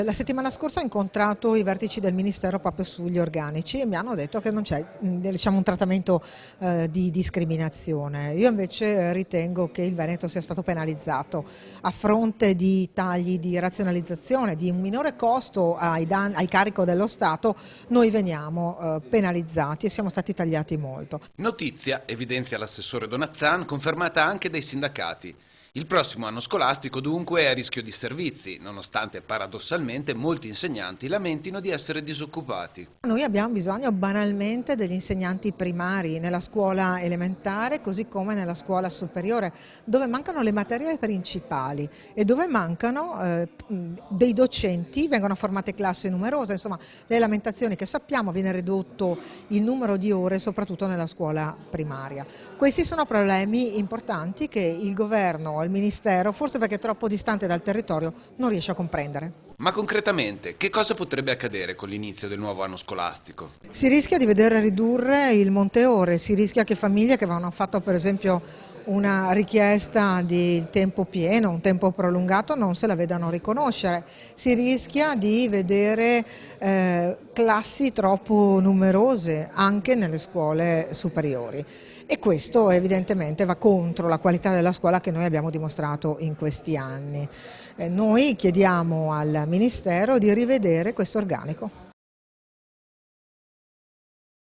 La settimana scorsa ho incontrato i vertici del Ministero proprio sugli organici e mi hanno detto che non c'è un trattamento di discriminazione. Io invece ritengo che il Veneto sia stato penalizzato a fronte di tagli di razionalizzazione, di un minore costo ai carico dello Stato. Noi veniamo penalizzati e siamo stati tagliati molto. Notizia, evidenzia l'assessore Donazzan, confermata anche dai sindacati. Il prossimo anno scolastico dunque è a rischio di servizi, nonostante paradossalmente molti insegnanti lamentino di essere disoccupati. Noi abbiamo bisogno banalmente degli insegnanti primari nella scuola elementare così come nella scuola superiore, dove mancano le materie principali e dove mancano dei docenti, vengono formate classi numerose, insomma le lamentazioni che sappiamo, viene ridotto il numero di ore soprattutto nella scuola primaria. Questi sono problemi importanti che il governo il Ministero, forse perché è troppo distante dal territorio, non riesce a comprendere. Ma concretamente, che cosa potrebbe accadere con l'inizio del nuovo anno scolastico? Si rischia di vedere ridurre il monte ore, si rischia che famiglie che avevano fatto per esempio una richiesta di tempo pieno, un tempo prolungato, non se la vedano riconoscere, si rischia di vedere classi troppo numerose anche nelle scuole superiori. E questo evidentemente va contro la qualità della scuola che noi abbiamo dimostrato in questi anni. Noi chiediamo al Ministero di rivedere questo organico.